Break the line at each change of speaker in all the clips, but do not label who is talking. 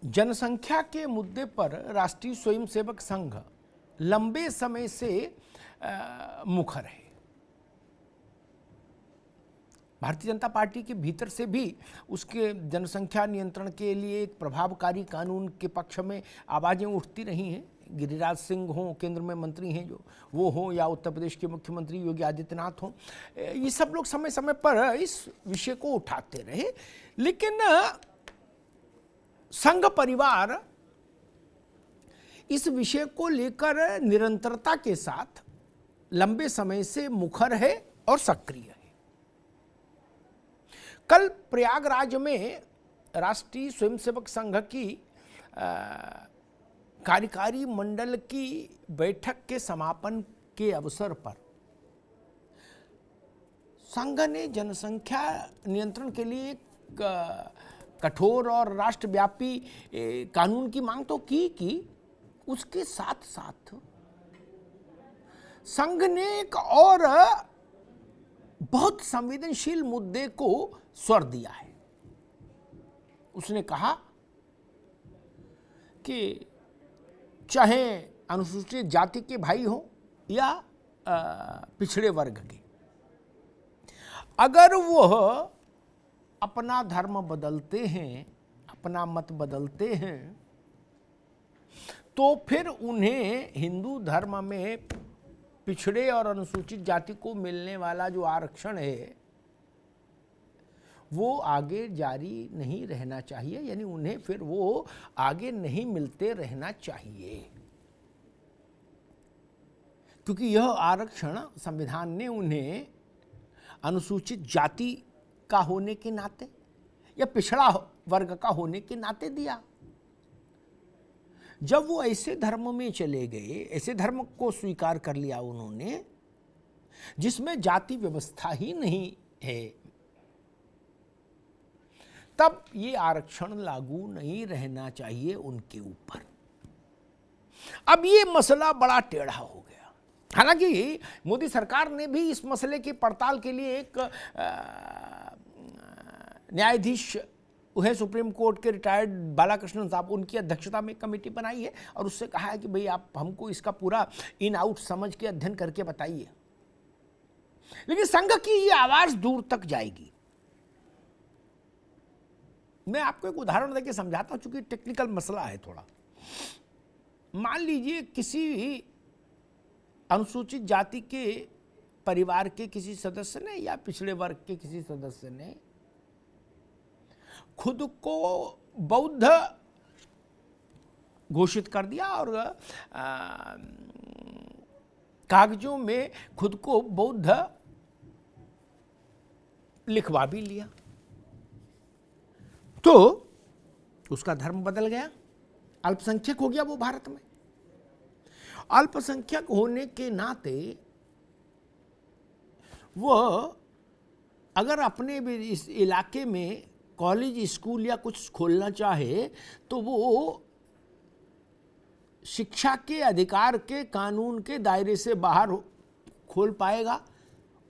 जनसंख्या के मुद्दे पर राष्ट्रीय स्वयंसेवक संघ लंबे समय से मुखर है। भारतीय जनता पार्टी के भीतर से भी उसके जनसंख्या नियंत्रण के लिए एक प्रभावकारी कानून के पक्ष में आवाज़ें उठती रही हैं। गिरिराज सिंह हों, केंद्र में मंत्री हैं जो वो हों, या उत्तर प्रदेश के मुख्यमंत्री योगी आदित्यनाथ हों, ये सब लोग समय समय पर इस विषय को उठाते रहे। लेकिन संघ परिवार इस विषय को लेकर निरंतरता के साथ लंबे समय से मुखर है और सक्रिय है। कल प्रयागराज में राष्ट्रीय स्वयंसेवक संघ की कार्यकारी मंडल की बैठक के समापन के अवसर पर संघ ने जनसंख्या नियंत्रण के लिए एक कठोर और राष्ट्रव्यापी कानून की मांग तो की उसके साथ साथ संघ ने एक और बहुत संवेदनशील मुद्दे को स्वर दिया है। उसने कहा कि चाहे अनुसूचित जाति के भाई हो या पिछड़े वर्ग के, अगर वह अपना धर्म बदलते हैं, अपना मत बदलते हैं, तो फिर उन्हें हिंदू धर्म में पिछड़े और अनुसूचित जाति को मिलने वाला जो आरक्षण है वो आगे जारी नहीं रहना चाहिए, यानी उन्हें फिर वो आगे नहीं मिलते रहना चाहिए, क्योंकि यह आरक्षण संविधान ने उन्हें अनुसूचित जाति का होने के नाते या पिछड़ा वर्ग का होने के नाते दिया। जब वो ऐसे धर्म में चले गए, ऐसे धर्म को स्वीकार कर लिया उन्होंने जिसमें जाति व्यवस्था ही नहीं है, तब ये आरक्षण लागू नहीं रहना चाहिए उनके ऊपर। अब ये मसला बड़ा टेढ़ा हो गया। हालांकि मोदी सरकार ने भी इस मसले की पड़ताल के लिए एक न्यायाधीश है सुप्रीम कोर्ट के रिटायर्ड बालाकृष्णन साहब, उनकी अध्यक्षता में कमेटी बनाई है और उससे कहा है कि भाई आप हमको इसका पूरा इन आउट समझ के अध्ययन करके बताइए। लेकिन संघ की ये आवाज दूर तक जाएगी। मैं आपको एक उदाहरण देके समझाता हूं, चूंकि टेक्निकल मसला है थोड़ा। मान लीजिए किसी अनुसूचित जाति के परिवार के किसी सदस्य ने या पिछड़े वर्ग के किसी सदस्य ने खुद को बौद्ध घोषित कर दिया और कागजों में खुद को बौद्ध लिखवा भी लिया, तो उसका धर्म बदल गया, अल्पसंख्यक हो गया वो भारत में। अल्पसंख्यक होने के नाते वह अगर अपने इस इलाके में कॉलेज स्कूल या कुछ खोलना चाहे तो वो शिक्षा के अधिकार के कानून के दायरे से बाहर खोल पाएगा।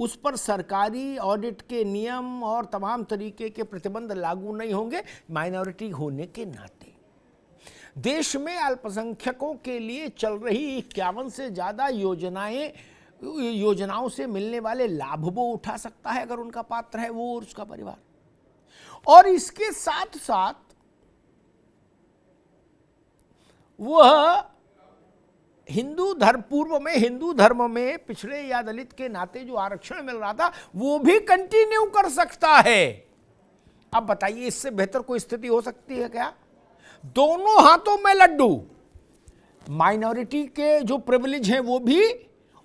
उस पर सरकारी ऑडिट के नियम और तमाम तरीके के प्रतिबंध लागू नहीं होंगे माइनॉरिटी होने के नाते। देश में अल्पसंख्यकों के लिए चल रही 51 से ज़्यादा योजनाओं से मिलने वाले लाभ वो उठा सकता है अगर उनका पात्र है वो और उसका परिवार। और इसके साथ साथ वह हिंदू धर्म, पूर्व में हिंदू धर्म में पिछड़े या दलित के नाते जो आरक्षण मिल रहा था वो भी कंटिन्यू कर सकता है। अब बताइए इससे बेहतर कोई स्थिति हो सकती है क्या? दोनों हाथों में लड्डू, माइनॉरिटी के जो प्रिविलेज हैं वो भी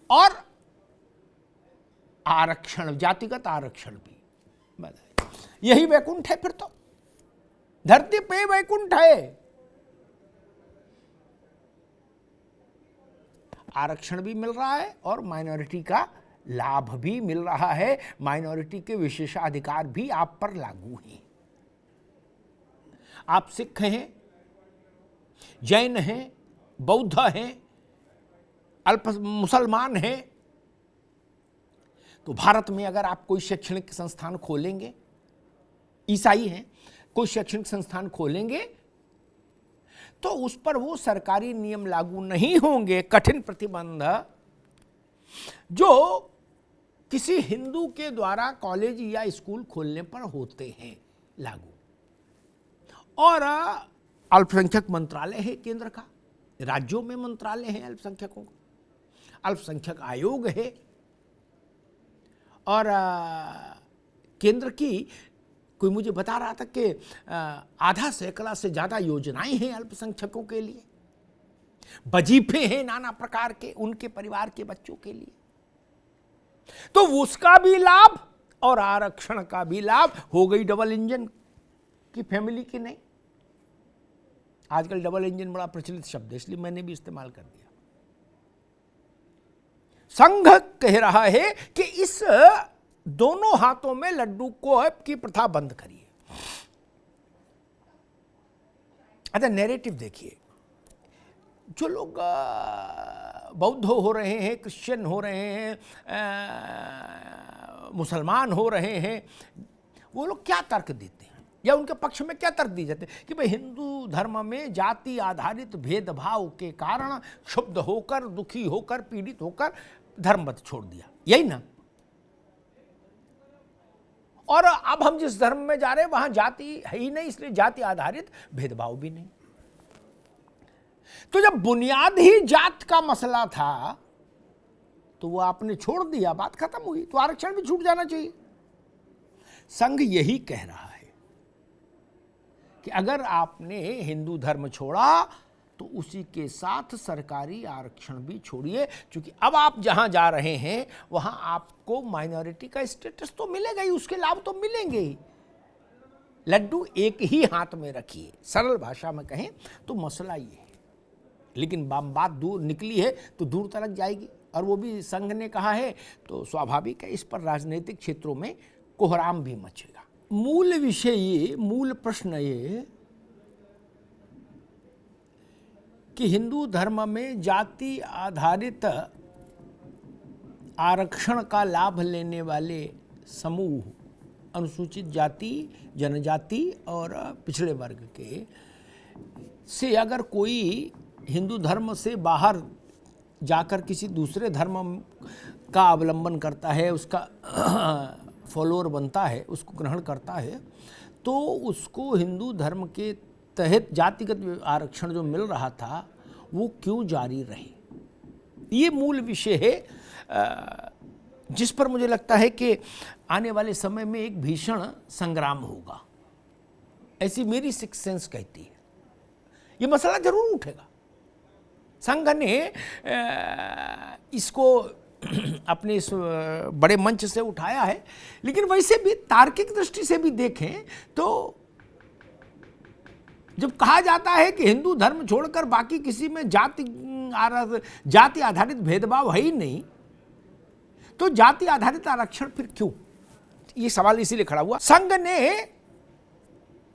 और आरक्षण, जातिगत आरक्षण भी। यही वैकुंठ है फिर तो, धरती पे वैकुंठ है। आरक्षण भी मिल रहा है और माइनॉरिटी का लाभ भी मिल रहा है, माइनॉरिटी के विशेषाधिकार भी आप पर लागू हैं। आप सिख हैं, जैन हैं, बौद्ध हैं, अल्प मुसलमान हैं, तो भारत में अगर आप कोई शैक्षणिक संस्थान खोलेंगे, ईसाई हैं, कोई शैक्षणिक संस्थान खोलेंगे तो उस पर वो सरकारी नियम लागू नहीं होंगे, कठिन प्रतिबंध, जो किसी हिंदू के द्वारा कॉलेज या स्कूल खोलने पर होते हैं लागू। और अल्पसंख्यक मंत्रालय है केंद्र का, राज्यों में मंत्रालय है अल्पसंख्यकों का, अल्पसंख्यक आयोग है, और केंद्र की कोई मुझे बता रहा था कि आधा सैकड़ा से ज्यादा योजनाएं हैं अल्पसंख्यकों के लिए, वजीफे हैं नाना प्रकार के उनके परिवार के बच्चों के लिए। तो उसका भी लाभ और आरक्षण का भी लाभ। हो गई डबल इंजन की फैमिली की नहीं। आजकल डबल इंजन बड़ा प्रचलित शब्द है, इसलिए मैंने भी इस्तेमाल कर दिया। संघ कह रहा है कि इस दोनों हाथों में लड्डू को की प्रथा बंद करिए। अच्छा, नैरेटिव देखिए, जो लोग बौद्ध हो रहे हैं, क्रिश्चियन हो रहे हैं, मुसलमान हो रहे हैं, वो लोग क्या तर्क देते हैं या उनके पक्ष में क्या तर्क दिए जाते हैं कि भाई हिंदू धर्म में जाति आधारित भेदभाव के कारण क्षुब्ध होकर, दुखी होकर, पीड़ित होकर धर्म मत छोड़ दिया, यही ना। और अब हम जिस धर्म में जा रहे हैं वहां जाति है ही नहीं, इसलिए जाति आधारित भेदभाव भी नहीं। तो जब बुनियाद ही जात का मसला था तो वो आपने छोड़ दिया, बात खत्म हुई, तो आरक्षण भी छूट जाना चाहिए। संघ यही कह रहा है कि अगर आपने हिंदू धर्म छोड़ा तो उसी के साथ सरकारी आरक्षण भी छोड़िए, क्योंकि अब आप जहां जा रहे हैं वहां आपको माइनॉरिटी का स्टेटस तो मिलेगा ही, उसके लाभ तो मिलेंगे ही। लड्डू एक ही हाथ में रखिए, सरल भाषा में कहें तो मसला ये है। लेकिन बात दूर निकली है तो दूर तक जाएगी, और वो भी संघ ने कहा है तो स्वाभाविक है इस पर राजनीतिक क्षेत्रों में कोहराम भी मचेगा। मूल विषय ये, मूल प्रश्न ये कि हिंदू धर्म में जाति आधारित आरक्षण का लाभ लेने वाले समूह, अनुसूचित जाति, जनजाति और पिछड़े वर्ग के से अगर कोई हिंदू धर्म से बाहर जाकर किसी दूसरे धर्म का अवलंबन करता है, उसका फॉलोअर बनता है, उसको ग्रहण करता है, तो उसको हिंदू धर्म के तहत जातिगत आरक्षण जो मिल रहा था वो क्यों जारी रहे। ये मूल विषय है जिस पर मुझे लगता है कि आने वाले समय में एक भीषण संग्राम होगा, ऐसी मेरी सिक्स सेंस कहती है। ये मसला जरूर उठेगा। संघ ने इसको अपने इस बड़े मंच से उठाया है, लेकिन वैसे भी तार्किक दृष्टि से भी देखें तो जब कहा जाता है कि हिंदू धर्म छोड़कर बाकी किसी में जाति आधारित भेदभाव है ही नहीं, तो जाति आधारित आरक्षण फिर क्यों? ये सवाल इसीलिए खड़ा हुआ। संघ ने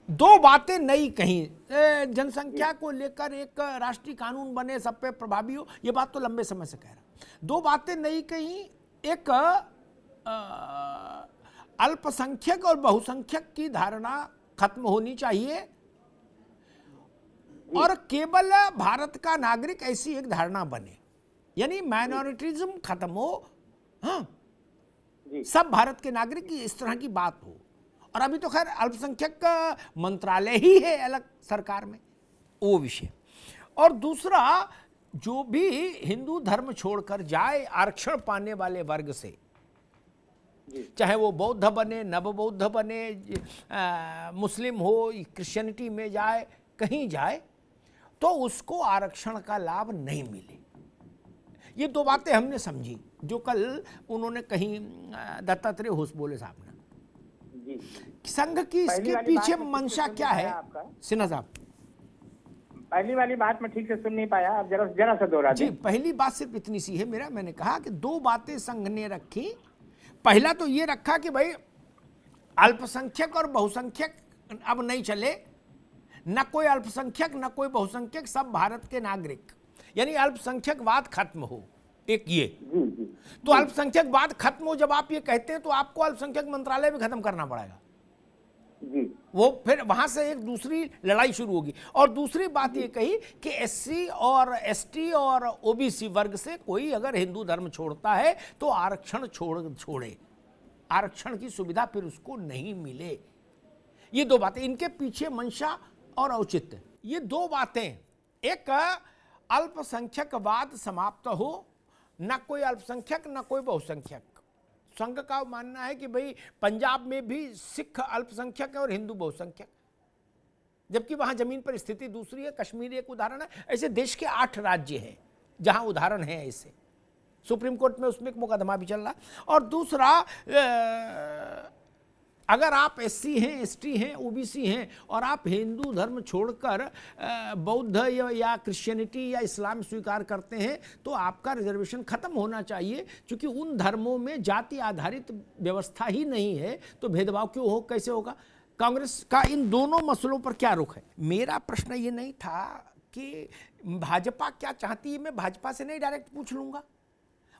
दो बातें नई कही, जनसंख्या को लेकर एक राष्ट्रीय कानून बने, सब पे प्रभावी हो, ये बात तो लंबे समय से कह रहा। दो बातें नई कही, एक अल्पसंख्यक और बहुसंख्यक की धारणा खत्म होनी चाहिए और केवल भारत का नागरिक ऐसी एक धारणा बने, यानी माइनॉरिटीज्म खत्म हो। हाँ, सब भारत के नागरिक की इस तरह की बात हो। और अभी तो खैर अल्पसंख्यक मंत्रालय ही है अलग सरकार में, वो विषय। और दूसरा, जो भी हिंदू धर्म छोड़कर जाए आरक्षण पाने वाले वर्ग से, चाहे वो बौद्ध बने, नव बौद्ध बने, मुस्लिम हो, क्रिश्चियनिटी में जाए, कहीं जाए, तो उसको आरक्षण का लाभ नहीं मिले। ये दो बातें हमने समझी जो कल उन्होंने कहीं दत्तात्रेय होसबोले साहब ने। संघ की इसके पीछे मंशा क्या है सिन्हा साहब?
पहली वाली बात मैं ठीक से सुन नहीं पाया, आप जरा सा दोहरा
जी। पहली बात सिर्फ इतनी सी है मेरा, मैंने कहा कि दो बातें संघ ने रखी। पहला तो ये रखा कि भाई अल्पसंख्यक और बहुसंख्यक अब नहीं चले, न कोई अल्पसंख्यक न कोई बहुसंख्यक, सब भारत के नागरिक, यानी अल्पसंख्यकवाद खत्म हो। एक ये तो अल्पसंख्यकवाद खत्म हो, जब आप ये कहते हैं तो आपको अल्पसंख्यक मंत्रालय भी खत्म करना पड़ेगा। वो फिर वहां से एक दूसरी लड़ाई शुरू होगी। और दूसरी बात ये कही कि एससी और एसटी और ओबीसी वर्ग से कोई अगर हिंदू धर्म छोड़ता है तो आरक्षण छोड़े, आरक्षण की सुविधा फिर उसको नहीं मिले। ये दो बातें, इनके पीछे मंशा और औचित्य, ये दो बातें। एक, अल्पसंख्यकवाद समाप्त हो, ना कोई अल्पसंख्यक ना कोई बहुसंख्यक। संघ का मानना है कि भाई पंजाब में भी सिख अल्पसंख्यक है और हिंदू बहुसंख्यक, जबकि वहां जमीन पर स्थिति दूसरी है। कश्मीर एक उदाहरण है, ऐसे देश के 8 राज्य हैं जहां उदाहरण है ऐसे। सुप्रीम कोर्ट में उसमें एक मुकदमा भी चल रहा। और दूसरा, अगर आप एससी हैं, एसटी हैं, ओबीसी हैं और आप हिंदू धर्म छोड़कर बौद्ध या क्रिश्चियनिटी या इस्लाम स्वीकार करते हैं तो आपका रिजर्वेशन खत्म होना चाहिए, क्योंकि उन धर्मों में जाति आधारित व्यवस्था ही नहीं है, तो भेदभाव क्यों हो, कैसे होगा। कांग्रेस का इन दोनों मसलों पर क्या रुख है? मेरा प्रश्न ये नहीं था कि भाजपा क्या चाहती है, मैं भाजपा से नहीं डायरेक्ट पूछ लूंगा,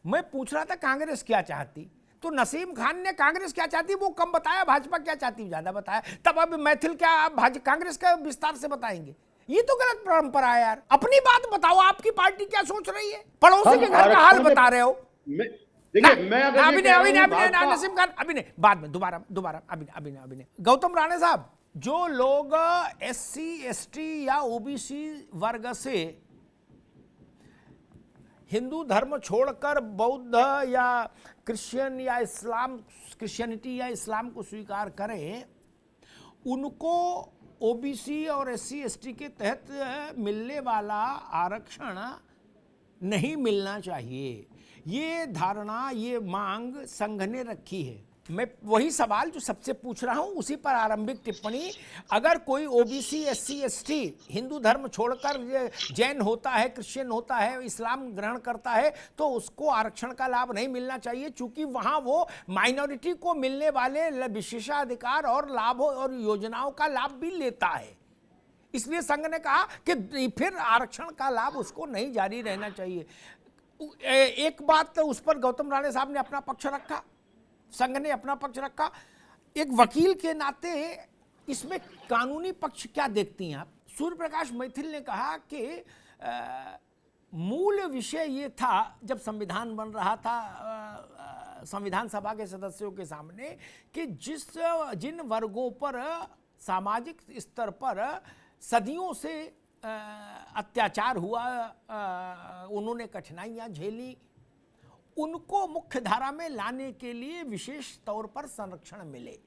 मैं पूछ रहा था कांग्रेस क्या चाहती। तो नसीम खान ने कांग्रेस क्या चाहती वो कम बताया, भाजपा क्या चाहती ज्यादा बताया। तब अब मैथिल क्या आप कांग्रेस का विस्तार से बताएंगे? ये तो गलत परंपरा है यार। अपनी बात बताओ, आपकी पार्टी क्या सोच रही है, पड़ोसी के घर का हाल बता रहे हो।
देखिए मैं
अभी नसीम खान अभी नहीं, बाद में दोबारा अभी गौतम राणे साहब, जो लोग एससी एसटी या ओबीसी वर्ग से हिंदू धर्म छोड़कर बौद्ध या क्रिश्चियन या इस्लाम, क्रिश्चियनिटी या इस्लाम को स्वीकार करें, उनको ओबीसी और एससी एसटी के तहत मिलने वाला आरक्षण नहीं मिलना चाहिए। ये धारणा, ये मांग संघ ने रखी है। मैं वही सवाल जो सबसे पूछ रहा हूं उसी पर आरंभिक टिप्पणी, अगर कोई ओबीसी एससी एसटी हिंदू धर्म छोड़कर जैन होता है, क्रिश्चियन होता है, इस्लाम ग्रहण करता है, तो उसको आरक्षण का लाभ नहीं मिलना चाहिए, चूंकि वहां वो माइनॉरिटी को मिलने वाले विशेषाधिकार और लाभों और योजनाओं का लाभ भी लेता है। इसलिए संघ ने कहा कि फिर आरक्षण का लाभ उसको नहीं जारी रहना चाहिए। एक बात तो उस पर गौतम राणे साहब ने अपना पक्ष रखा, संघ ने अपना पक्ष रखा। एक वकील के नाते इसमें कानूनी पक्ष क्या देखती हैं आप? सूर्य प्रकाश मैथिल ने कहा कि मूल विषय ये था जब संविधान बन रहा था संविधान सभा के सदस्यों के सामने कि जिन वर्गों पर सामाजिक स्तर पर सदियों से अत्याचार हुआ, उन्होंने कठिनाइयां झेली, उनको मुख्य धारा में लाने के लिए विशेष तौर पर संरक्षण मिले,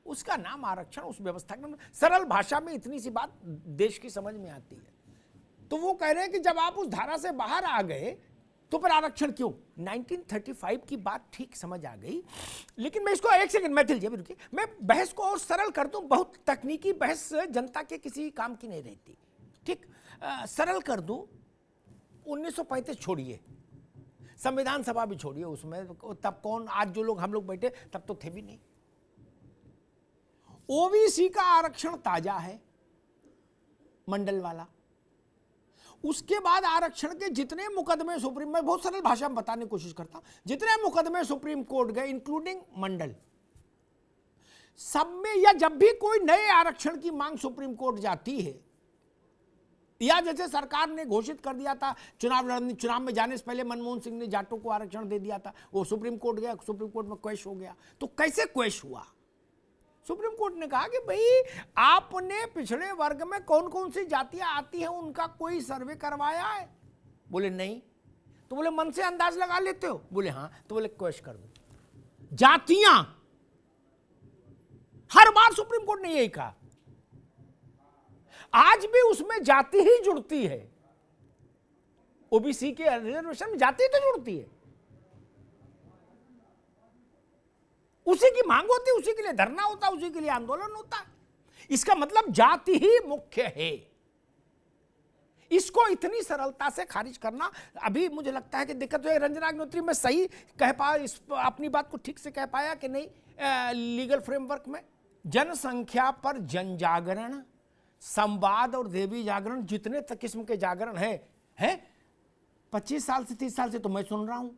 उसका नाम आरक्षण। उस व्यवस्था के सरल भाषा में इतनी सी बात देश की समझ में आती है। तो वो कह रहे हैं कि जब आप उस धारा से बाहर आ गए तो फिर आरक्षण क्यों? 1935 की बात ठीक समझ आ गई। लेकिन मैं इसको एक सेकंड मैथिल जी रुकिए, मैं बहस को और सरल कर दूं। बहुत तकनीकी बहस जनता के किसी काम की नहीं रहती, ठीक? सरल कर दूं। 1935 छोड़िए, संविधान सभा भी छोड़िए, उसमें तब कौन, आज जो लोग हम लोग बैठे तब तो थे भी नहीं। ओबीसी का आरक्षण ताजा है, मंडल वाला। उसके बाद आरक्षण के जितने मुकदमे सुप्रीम, में बहुत सरल भाषा में बताने की कोशिश करता हूं, जितने मुकदमे सुप्रीम कोर्ट गए इंक्लूडिंग मंडल, सब में या जब भी कोई नए आरक्षण की मांग सुप्रीम कोर्ट जाती है, या जैसे सरकार ने घोषित कर दिया था चुनाव में जाने से पहले मनमोहन सिंह ने जाटों को आरक्षण दे दिया था, वो सुप्रीम कोर्ट गया, सुप्रीम कोर्ट में क्वेश हो गया। तो कैसे क्वेश हुआ? सुप्रीम कोर्ट ने कहा कि भाई आपने पिछड़े वर्ग में कौन कौन सी जातियां आती हैं उनका कोई सर्वे करवाया है? बोले नहीं। तो बोले मन से अंदाज लगा लेते हो? बोले हाँ। तो बोले क्वेश कर दो। जातियां, हर बार सुप्रीम कोर्ट ने यही कहा। आज भी उसमें जाति ही जुड़ती है, ओबीसी के रिजर्वेशन में जाति तो जुड़ती है, उसी की मांग होती है, उसी के लिए धरना होता है, उसी के लिए आंदोलन होता है। इसका मतलब जाति ही मुख्य है। इसको इतनी सरलता से खारिज करना, अभी मुझे लगता है कि दिक्कत है। रंजना अग्निहोत्री में सही कह पाया, अपनी बात को ठीक से कह पाया कि नहीं? लीगल फ्रेमवर्क में जनसंख्या पर जन जागरण, संवाद और देवी जागरण, जितने तक किस्म के जागरण है 25 साल से 30 साल से तो मैं सुन रहा हूं,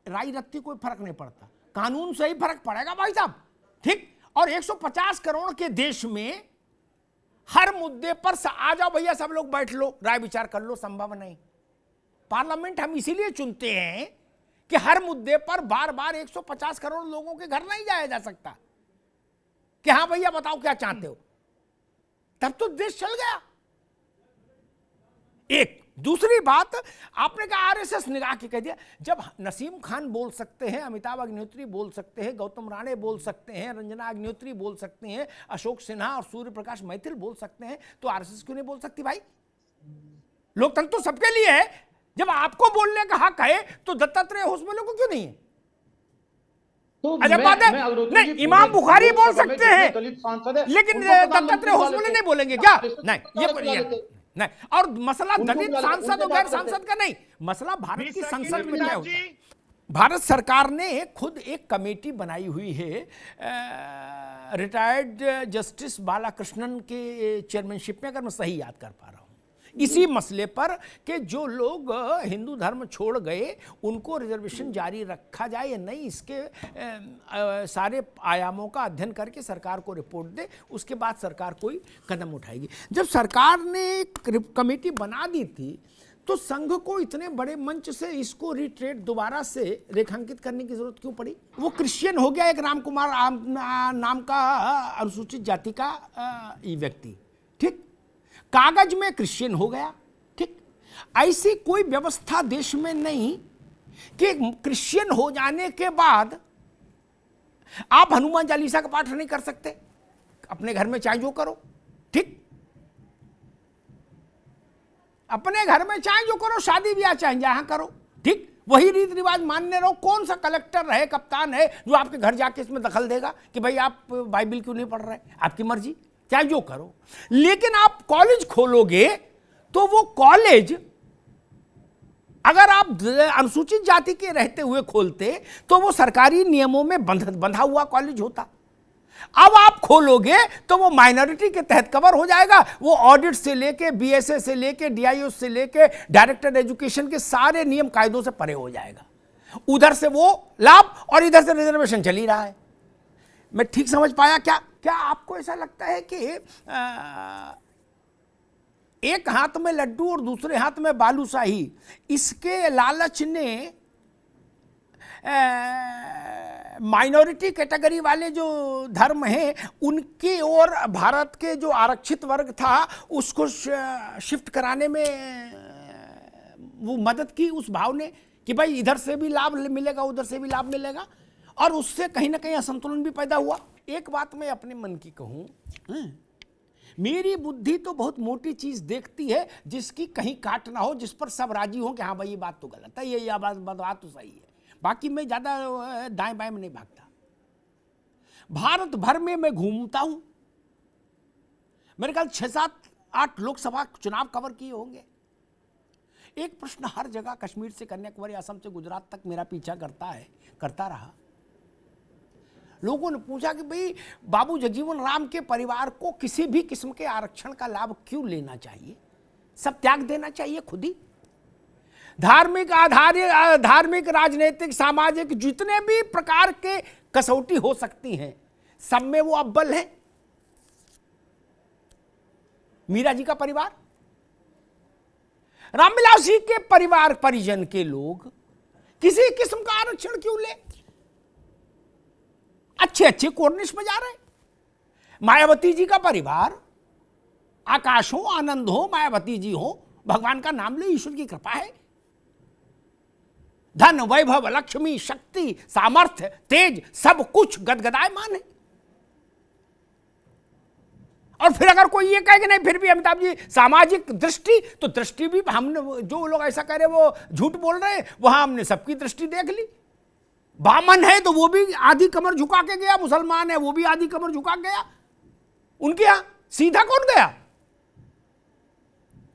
राई रत्ती कोई फर्क नहीं पड़ता, कानून से ही फर्क पड़ेगा भाई साहब, ठीक? और 150 करोड़ के देश में हर मुद्दे पर आ जाओ भैया सब लोग बैठ लो, राय विचार कर लो, संभव नहीं। पार्लियामेंट हम इसीलिए चुनते हैं कि हर मुद्दे पर बार बार 150 करोड़ लोगों के घर नहीं जाया जा सकता कि हां भैया बताओ क्या चाहते हो, तब तो देश चल गया। एक दूसरी बात, आपने कहा आरएसएस निगाह के कह दिया। जब नसीम खान बोल सकते हैं, अमिताभ अग्निहोत्री बोल सकते हैं, गौतम राणे बोल सकते हैं, रंजना अग्निहोत्री बोल सकते हैं, अशोक सिन्हा और सूर्य प्रकाश मैथिल बोल सकते हैं, तो आरएसएस क्यों नहीं बोल सकती भाई? लोकतंत्र तो सबके लिए है। जब आपको बोलने का हक है तो दत्तात्रेय होसबले को क्यों नहीं है?
तो
अजब बात है। नहीं, इमाम बुखारी बोल सकते हैं लेकिन दत्तात्रेय होसबले नहीं बोलेंगे क्या? नहीं, ये नहीं। और मसला दलित सांसद और गैर सांसद का नहीं, मसला भारत की संसद में क्या होता है। भारत सरकार ने खुद एक कमेटी बनाई हुई है रिटायर्ड जस्टिस बालाकृष्णन के चेयरमैनशिप में, अगर मैं सही याद कर पा रहा हूं, इसी मसले पर कि जो लोग हिंदू धर्म छोड़ गए उनको रिजर्वेशन जारी रखा जाए या नहीं, इसके सारे आयामों का अध्ययन करके सरकार को रिपोर्ट दे, उसके बाद सरकार कोई कदम उठाएगी। जब सरकार ने कमेटी बना दी थी तो संघ को इतने बड़े मंच से इसको रिट्रेट दोबारा से रेखांकित करने की जरूरत क्यों पड़ी? वो क्रिश्चियन हो गया, एक राम कुमार नाम का अनुसूचित जाति का व्यक्ति, ठीक, कागज में क्रिश्चियन हो गया, ठीक। ऐसी कोई व्यवस्था देश में नहीं कि क्रिश्चियन हो जाने के बाद आप हनुमान चालीसा का पाठ नहीं कर सकते, अपने घर में चाहे जो करो, ठीक, अपने घर में चाहे जो करो, शादी ब्याह चाहे जहां करो, ठीक, वही रीति रिवाज मानने रहो। कौन सा कलेक्टर रहे, कप्तान है जो आपके घर जाके इसमें दखल देगा कि भाई आप बाइबल क्यों नहीं पढ़ रहे? आपकी मर्जी, चाहे जो करो। लेकिन आप कॉलेज खोलोगे तो वो कॉलेज अगर आप अनुसूचित जाति के रहते हुए खोलते तो वो सरकारी नियमों में बंधा हुआ कॉलेज होता। अब आप खोलोगे तो वो माइनॉरिटी के तहत कवर हो जाएगा। वो ऑडिट से लेके बीएसए से लेके डीआईओ से लेके डायरेक्टर एजुकेशन के सारे नियम कायदों से परे हो जाएगा। उधर से वो लाभ और इधर से रिजर्वेशन चल ही रहा है। मैं ठीक समझ पाया क्या? क्या आपको ऐसा लगता है कि एक हाथ में लड्डू और दूसरे हाथ में बालूशाही, इसके लालच ने माइनॉरिटी कैटेगरी वाले जो धर्म हैं उनकी ओर भारत के जो आरक्षित वर्ग था उसको शिफ्ट कराने में वो मदद की, उस भाव ने कि भाई इधर से भी लाभ मिलेगा उधर से भी लाभ मिलेगा, और उससे कहीं ना कहीं असंतुलन भी पैदा हुआ। एक बात मैं अपने मन की कहूं, मेरी बुद्धि तो बहुत मोटी चीज देखती है जिसकी कहीं काट ना हो, जिस पर सब राजी हो कि हाँ भाई ये बात तो गलत है, ये बात तो सही है। बाकी मैं ज्यादा दाएं बाएं में नहीं भागता। भारत भर में मैं घूमता हूं, मेरे ख्याल 6-7-8 लोकसभा चुनाव कवर किए होंगे। एक प्रश्न हर जगह, कश्मीर से कन्याकुमारी, असम से गुजरात तक मेरा पीछा करता रहा। लोगों ने पूछा कि भाई बाबू जगजीवन राम के परिवार को किसी भी किस्म के आरक्षण का लाभ क्यों लेना चाहिए? सब त्याग देना चाहिए खुद ही। धार्मिक आधारित, धार्मिक, राजनीतिक, सामाजिक जितने भी प्रकार के कसौटी हो सकती हैं सब में वो अव्वल है। मीरा जी का परिवार, रामविलास जी के परिवार परिजन के लोग किसी किस्म का आरक्षण क्यों ले? अच्छे कोर्निश में जा रहे। मायावती जी का परिवार, आकाश हो, आनंद हो, मायावती जी हो, भगवान का नाम लो, ईश्वर की कृपा है। धन, वैभव, लक्ष्मी, शक्ति, सामर्थ्य, तेज, सब कुछ गदगदायमान है। और फिर अगर कोई ये कहे कि नहीं फिर भी अमिताभ जी सामाजिक दृष्टि, तो दृष्टि भी हमने, जो लोग ऐसा कह रहे वो झूठ बोल रहे, वहां हमने सबकी दृष्टि देख ली। बामन है तो वो भी आधी कमर झुका के गया, मुसलमान है वो भी आधी कमर झुका गया। उनके यहां सीधा कौन गया?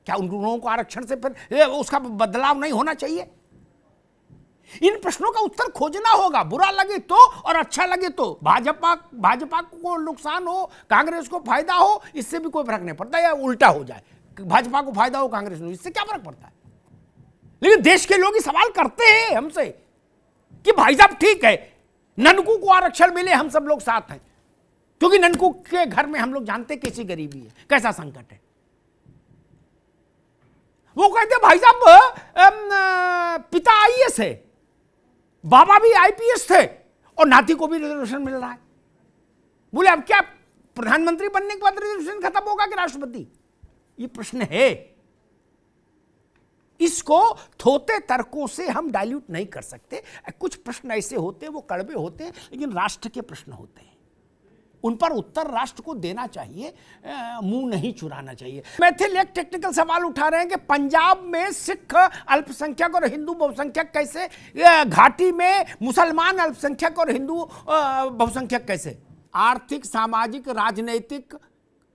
क्या उन लोगों को आरक्षण से फिर उसका बदलाव नहीं होना चाहिए? इन प्रश्नों का उत्तर खोजना होगा। बुरा लगे तो और अच्छा लगे तो, भाजपा को नुकसान हो, कांग्रेस को फायदा हो, इससे भी कोई फर्क नहीं पड़ता, या उल्टा हो जाए, भाजपा को फायदा हो कांग्रेस को, इससे क्या फर्क पड़ता है? लेकिन देश के लोग ही सवाल करते हैं हमसे कि भाई साहब ठीक है, ननकू को आरक्षण मिले, हम सब लोग साथ हैं, क्योंकि ननकू के घर में हम लोग जानते कैसी गरीबी है, कैसा संकट है। वो कहते भाई साहब पिता आईएएस है, बाबा भी आईपीएस थे और नाती को भी रिजर्वेशन मिल रहा है। बोले अब क्या प्रधानमंत्री बनने के बाद रिजर्वेशन खत्म होगा कि राष्ट्रपति? ये प्रश्न है। इसको थोते तर्कों से हम डाइल्यूट नहीं कर सकते। कुछ प्रश्न ऐसे होते हैं, वो कड़वे होते हैं, लेकिन राष्ट्र के प्रश्न होते हैं, उन पर उत्तर राष्ट्र को देना चाहिए, मुंह नहीं चुराना चाहिए। मैथिल एक टेक्निकल सवाल उठा रहे हैं कि पंजाब में सिख अल्पसंख्यक और हिंदू बहुसंख्यक कैसे, घाटी में मुसलमान अल्पसंख्यक और हिंदू बहुसंख्यक कैसे? आर्थिक, सामाजिक, राजनीतिक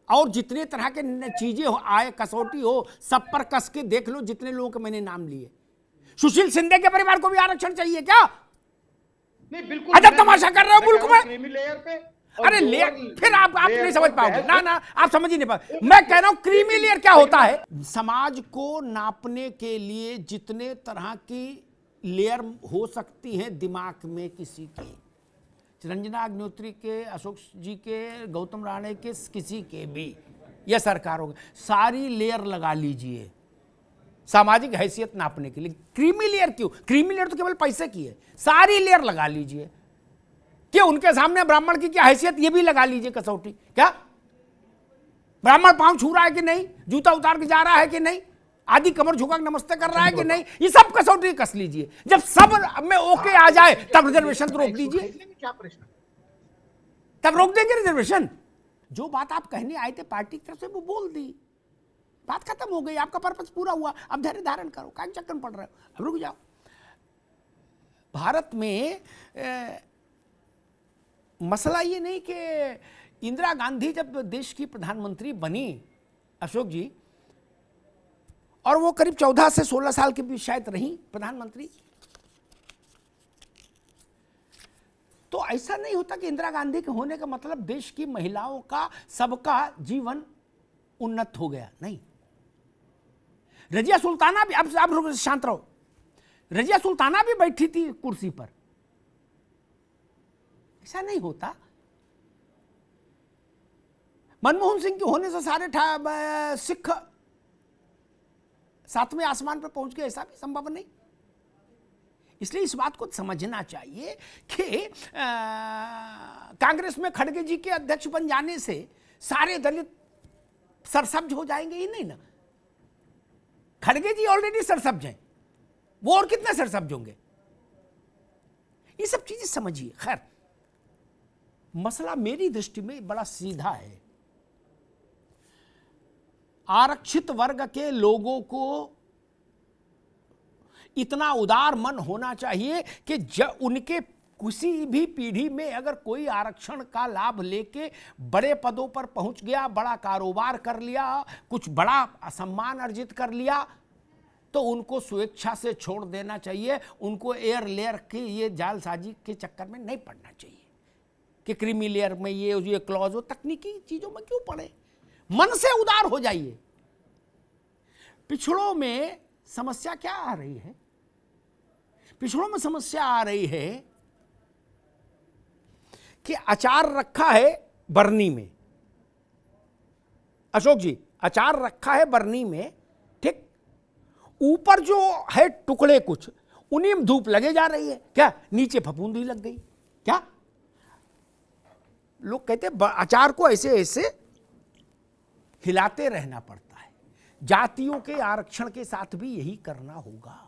और जितने तरह के चीजें हो, आय कसौटी हो, सब पर कस के देख लो जितने लोगों के मैंने नाम लिए। सुशील शिंदे के परिवार को भी आरक्षण चाहिए क्या?
नहीं बिल्कुल।
अजब तमाशा कर रहे हो मुल्क में।
क्रीमी लेयर पे
अरे लेयर, फिर आप नहीं समझ पाओगे ना, आप समझ ही नहीं पाओगे। मैं कह रहा हूं क्रीमी लेयर क्या होता है। समाज को नापने के लिए जितने तरह की लेयर हो सकती है दिमाग में किसी की, रंजना अग्निहोत्री के, अशोक जी के, गौतम राणे के, किसी के भी, या सरकारों के, सारी लेयर लगा लीजिए सामाजिक हैसियत नापने के लिए। क्रीमी लेयर क्यों? क्रीमी लेयर तो केवल पैसे की है। सारी लेयर लगा लीजिए कि उनके सामने ब्राह्मण की क्या हैसियत, ये भी लगा लीजिए कसौटी। क्या ब्राह्मण पांव छू रहा है कि नहीं, जूता उतार के जा रहा है कि नहीं, आदि कमर झुका नमस्ते कर रहा है कि नहीं, ये सब कसौटी कस लीजिए। जब सब में ओके आ जाए तब रिजर्वेशन तो रोक दीजिए,
क्या प्रश्न?
तब रोक देंगे रिजर्वेशन। जो बात आप कहने आए थे पार्टी की तरफ से वो बोल दी, बात खत्म हो गई, आपका पर्पस पूरा हुआ। अब धैर्य धारण करो, क्या चक्कर पड़ रहे हो, अब रुक जाओ। भारत में मसला ये नहीं कि इंदिरा गांधी जब देश की प्रधानमंत्री बनी, अशोक जी, और वो करीब 14 से 16 साल की भी शायद रही प्रधानमंत्री, तो ऐसा नहीं होता कि इंदिरा गांधी के होने का मतलब देश की महिलाओं का, सबका जीवन उन्नत हो गया। नहीं, रजिया सुल्ताना भी, अब आप शांत रहो, रजिया सुल्ताना भी बैठी थी कुर्सी पर, ऐसा नहीं होता। मनमोहन सिंह के होने से सारे सिख 7वें आसमान पर पहुंच गए, ऐसा भी संभव नहीं। इसलिए इस बात को समझना चाहिए कि कांग्रेस में खड़गे जी के अध्यक्ष बन जाने से सारे दलित सरसब्ज हो जाएंगे, ही नहीं ना। खड़गे जी ऑलरेडी सरसब्ज हैं, वो और कितने सरसब्ज होंगे? ये सब चीजें समझिए। खैर, मसला मेरी दृष्टि में बड़ा सीधा है। आरक्षित वर्ग के लोगों को इतना उदार मन होना चाहिए कि उनके किसी भी पीढ़ी में अगर कोई आरक्षण का लाभ लेके बड़े पदों पर पहुंच गया, बड़ा कारोबार कर लिया, कुछ बड़ा सम्मान अर्जित कर लिया, तो उनको स्वेच्छा से छोड़ देना चाहिए। उनको एयर लेयर की ये जालसाजी के चक्कर में नहीं पड़ना चाहिए कि क्रीमी लेयर में ये क्लॉज हो, तकनीकी चीजों में क्यों पड़े। मन से उदार हो जाइए। पिछड़ों में समस्या क्या आ रही है? पिछड़ों में समस्या आ रही है कि अचार रखा है बरनी में, अशोक जी, अचार रखा है बरनी में, ठीक, ऊपर जो है टुकड़े कुछ, उन्हीं में धूप लगे जा रही है, क्या नीचे फफूंदी लग गई क्या? लोग कहते हैं अचार को ऐसे ऐसे हिलाते रहना पड़ता है। जातियों के आरक्षण के साथ भी यही करना होगा।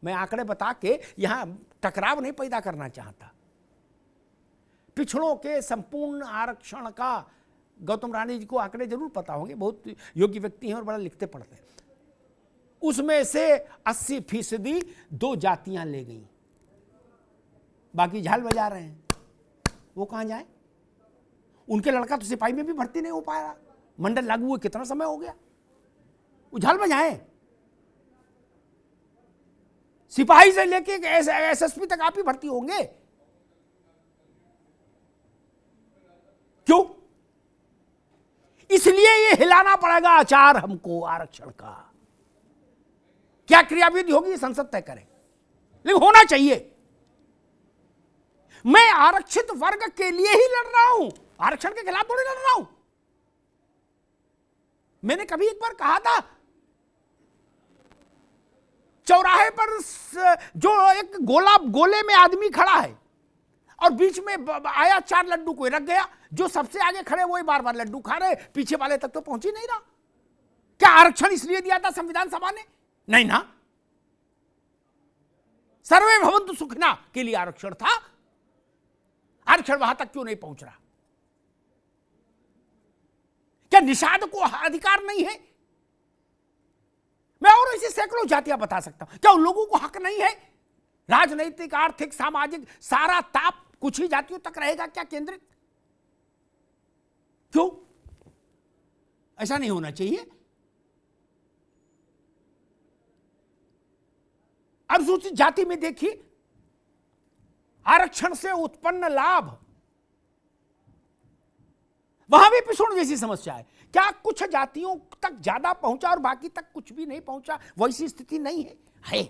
मैं आंकड़े बता के यहां टकराव नहीं पैदा करना चाहता। पिछड़ों के संपूर्ण आरक्षण का गौतम राणे जी को आंकड़े जरूर पता होंगे, बहुत योग्य व्यक्ति हैं और बड़ा लिखते पढ़ते हैं। उसमें से 80% 2 जातियां ले गई, बाकी झाल बजा रहे हैं। वो कहां जाए? उनके लड़का तो सिपाही में भी भर्ती नहीं हो पाया, मंडल लागू हुए कितना समय हो गया, वो झाल बजाए। सिपाही से लेके एसएसपी तक आप ही भर्ती होंगे, क्यों? इसलिए ये हिलाना पड़ेगा अचार हमको आरक्षण का। क्या क्रियाविधि होगी संसद तय करे, लेकिन होना चाहिए। मैं आरक्षित वर्ग के लिए ही लड़ रहा हूं, आरक्षण के खिलाफ थोड़ी लड़ रहा हूं। मैंने कभी एक बार कहा था, चौराहे पर जो एक गोले में आदमी खड़ा है और बीच में आया 4 लड्डू कोई रख गया, जो सबसे आगे खड़े वही बार बार लड्डू खा रहे, पीछे वाले तक तो पहुंच ही नहीं रहा। क्या आरक्षण इसलिए दिया था संविधान सभा ने? नहीं ना, सर्वे भवन्तु सुखिनः के लिए आरक्षण था। आरक्षण वहां तक क्यों नहीं पहुंच रहा? क्या निषाद को अधिकार नहीं है? मैं और ऐसी सैकड़ों जातियां बता सकता हूं। क्या उन लोगों को हक नहीं है? राजनैतिक, आर्थिक, सामाजिक सारा ताप कुछ ही जातियों तक रहेगा क्या केंद्रित? क्यों? ऐसा नहीं होना चाहिए। अनुसूचित जाति में देखिए, आरक्षण से उत्पन्न लाभ, वहां भी पिछड़ जैसी समस्या है। क्या कुछ जातियों तक ज्यादा पहुंचा और बाकी तक कुछ भी नहीं पहुंचा? वैसी स्थिति नहीं है।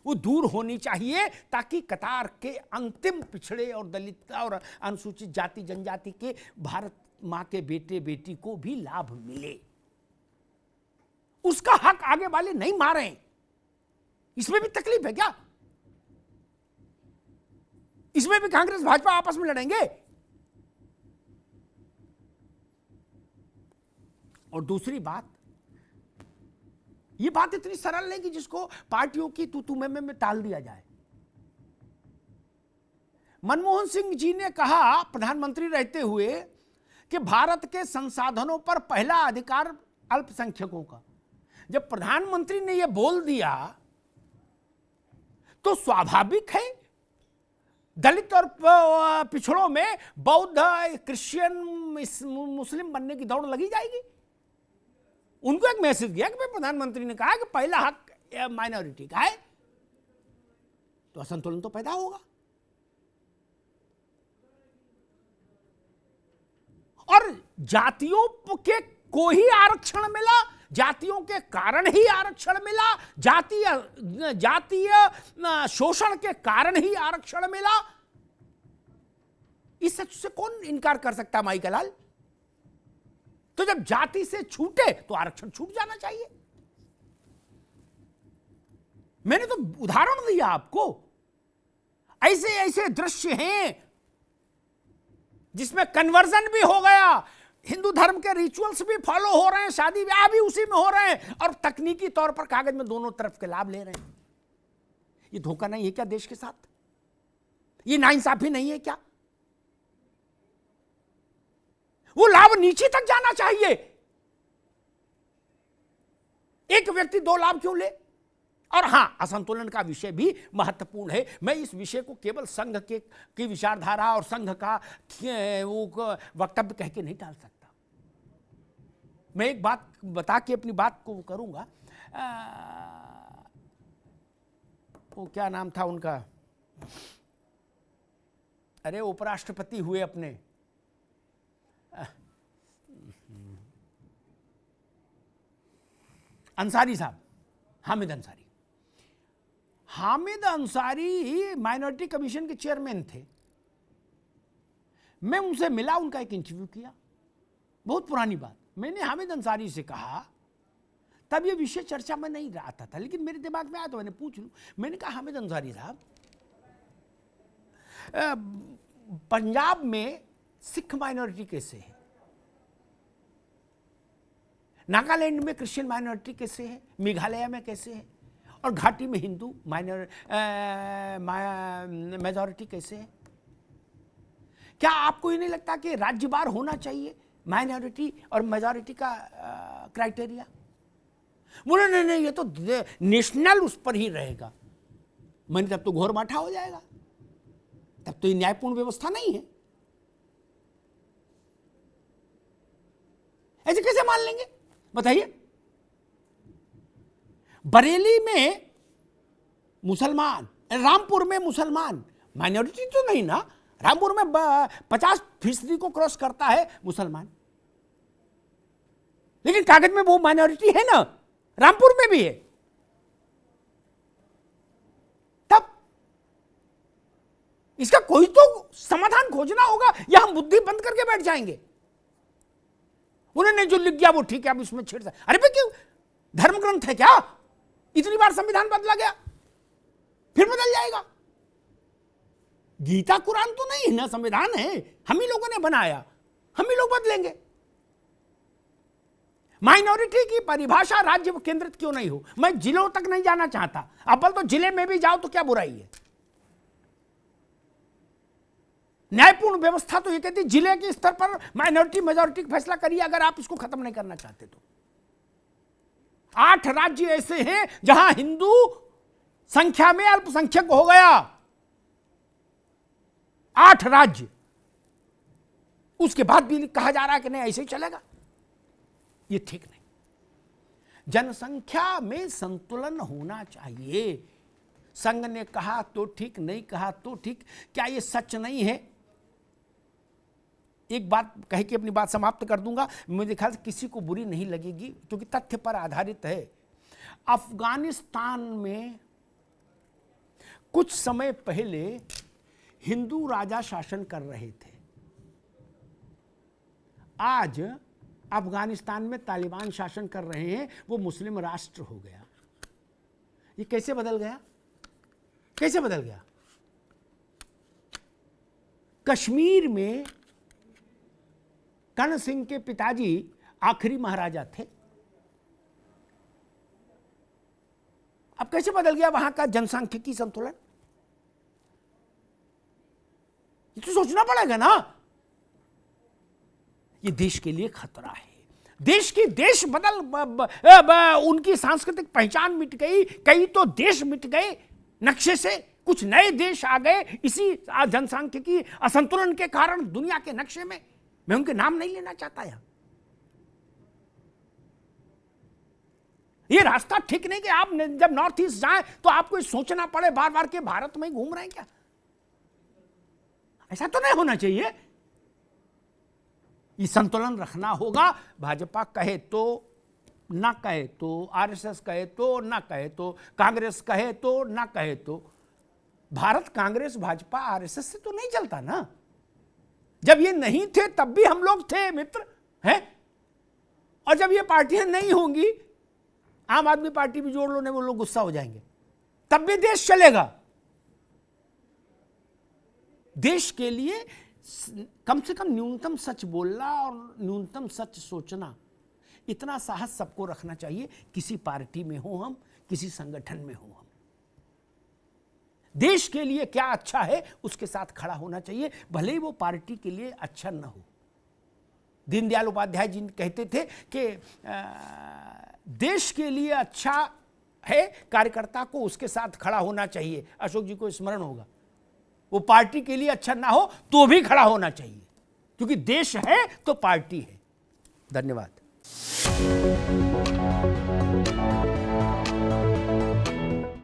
वो दूर होनी चाहिए ताकि कतार के अंतिम पिछड़े और दलित और अनुसूचित जाति जनजाति के भारत मां के बेटे बेटी को भी लाभ मिले। उसका हक आगे वाले नहीं मारे। इसमें भी तकलीफ है क्या? इसमें भी कांग्रेस भाजपा आपस में लड़ेंगे? और दूसरी बात, यह बात इतनी सरल नहीं कि जिसको पार्टियों की तू में टाल दिया जाए। मनमोहन सिंह जी ने कहा प्रधानमंत्री रहते हुए कि भारत के संसाधनों पर पहला अधिकार अल्पसंख्यकों का। जब प्रधानमंत्री ने यह बोल दिया तो स्वाभाविक है दलित और पिछड़ों में बौद्ध, क्रिश्चियन, मुस्लिम बनने की दौड़ लगी जाएगी। उनको एक मैसेज दिया कि प्रधानमंत्री ने कहा कि पहला हक माइनॉरिटी का है, तो असंतुलन तो पैदा होगा। और जातियों के को ही आरक्षण मिला, जातियों के कारण ही आरक्षण मिला, जातीय शोषण के कारण ही आरक्षण मिला। इस सच से कौन इनकार कर सकता माई का लाल? तो जब जाति से छूटे तो आरक्षण छूट जाना चाहिए। मैंने तो उदाहरण दिया आपको। ऐसे ऐसे दृश्य हैं जिसमें कन्वर्जन भी हो गया, हिंदू धर्म के रिचुअल्स भी फॉलो हो रहे हैं, शादी ब्याह भी उसी में हो रहे हैं, और तकनीकी तौर पर कागज में दोनों तरफ के लाभ ले रहे हैं। ये धोखा नहीं है क्या देश के साथ? ये नाइंसाफी नहीं है क्या? वो लाभ नीचे तक जाना चाहिए। एक व्यक्ति 2 लाभ क्यों ले? और हां, असंतुलन का विषय भी महत्वपूर्ण है। मैं इस विषय को केवल संघ की विचारधारा और संघ का वो वक्तव्य कह के नहीं टाल सकता। मैं एक बात बता के अपनी बात को करूंगा। वो क्या नाम था उनका, अरे उपराष्ट्रपति हुए अपने, अंसारी साहब, हामिद अंसारी। हामिद अंसारी माइनॉरिटी कमीशन के चेयरमैन थे। मैं उनसे मिला, उनका एक इंटरव्यू किया, बहुत पुरानी बात। मैंने हामिद अंसारी से कहा, तब ये विषय चर्चा में नहीं आता था, लेकिन मेरे दिमाग में आया तो मैंने पूछ लूं। मैंने कहा, हामिद अंसारी साहब, पंजाब में सिख माइनॉरिटी कैसे है? नागालैंड में क्रिश्चियन माइनॉरिटी कैसे है? मेघालय में कैसे है? और घाटी में हिंदू मेजॉरिटी कैसे है? क्या आपको ये नहीं लगता कि राज्यवार होना चाहिए माइनॉरिटी और मेजॉरिटी का क्राइटेरिया? बोले नहीं नहीं, ये तो नेशनल उस पर ही रहेगा। मैंने तब तो घोर माठा हो जाएगा, तब तो ये न्यायपूर्ण व्यवस्था नहीं है। ऐसे कैसे मान लेंगे बताइए? बरेली में मुसलमान, रामपुर में मुसलमान, माइनॉरिटी तो नहीं ना। रामपुर में 50% को क्रॉस करता है मुसलमान, लेकिन कागज में वो माइनॉरिटी है ना, रामपुर में भी है। तब इसका कोई तो समाधान खोजना होगा, या हम बुद्धि बंद करके बैठ जाएंगे। उन्होंने जो लिख दिया वो ठीक है, अब इसमें छेड़ सकते। अरे भाई क्यों, धर्म ग्रंथ है क्या? इतनी बार संविधान बदला गया, फिर बदल जाएगा। गीता कुरान तो नहीं है ना, संविधान है, हम ही लोगों ने बनाया, हम ही लोग बदलेंगे। माइनॉरिटी की परिभाषा राज्य केंद्रित क्यों नहीं हो? मैं जिलों तक नहीं जाना चाहता, अब तो जिले में भी जाओ तो क्या बुराई है? न्यायपूर्ण व्यवस्था तो ये कहती है जिले के स्तर पर माइनॉरिटी मेजॉरिटी का फैसला करिए, अगर आप इसको खत्म नहीं करना चाहते तो। 8 राज्य ऐसे हैं जहां हिंदू संख्या में अल्पसंख्यक हो गया, 8 राज्य। उसके बाद भी कहा जा रहा है कि नहीं ऐसे ही चलेगा, ये ठीक नहीं। जनसंख्या में संतुलन होना चाहिए। संघ ने कहा तो ठीक, नहीं कहा तो ठीक, क्या ये सच नहीं है? एक बात कह के अपनी बात समाप्त कर दूंगा, मुझे ख्याल से किसी को बुरी नहीं लगेगी क्योंकि तथ्य पर आधारित है। अफगानिस्तान में कुछ समय पहले हिंदू राजा शासन कर रहे थे, आज अफगानिस्तान में तालिबान शासन कर रहे हैं, वो मुस्लिम राष्ट्र हो गया। ये कैसे बदल गया? कैसे बदल गया? कश्मीर में कर्ण सिंह के पिताजी आखिरी महाराजा थे, अब कैसे बदल गया वहां का जनसांख्यिकी संतुलन? ये तो सोचना पड़ेगा ना। ये देश के लिए खतरा है। देश उनकी सांस्कृतिक पहचान मिट गई, कई तो देश मिट गए नक्शे से, कुछ नए देश आ गए इसी जनसांख्यिकी असंतुलन के कारण दुनिया के नक्शे में। मैं उनके नाम नहीं लेना चाहता यहां। ये रास्ता ठीक नहीं कि आप जब नॉर्थ ईस्ट जाएं तो आपको सोचना पड़े बार बार के भारत में घूम रहे हैं क्या। ऐसा तो नहीं होना चाहिए। ये संतुलन रखना होगा। भाजपा कहे तो, ना कहे तो, आरएसएस कहे तो, ना कहे तो, कांग्रेस कहे तो, ना कहे तो। भारत कांग्रेस भाजपा आरएसएस से तो नहीं चलता ना। जब ये नहीं थे तब भी हम लोग थे मित्र हैं, और जब ये पार्टियां नहीं होंगी, आम आदमी पार्टी भी जोड़ लो, नहीं वो लोग गुस्सा हो जाएंगे, तब भी देश चलेगा। देश के लिए कम से कम न्यूनतम सच बोलना और न्यूनतम सच सोचना, इतना साहस सबको रखना चाहिए। किसी पार्टी में हो हम, किसी संगठन में हो हम, देश के लिए क्या अच्छा है उसके साथ खड़ा होना चाहिए, भले ही वो पार्टी के लिए अच्छा न हो। दीनदयाल उपाध्याय जी कहते थे कि देश के लिए अच्छा है कार्यकर्ता को उसके साथ खड़ा होना चाहिए। अशोक जी को स्मरण होगा, वो पार्टी के लिए अच्छा ना हो तो भी खड़ा होना चाहिए, क्योंकि देश है तो पार्टी है। धन्यवाद।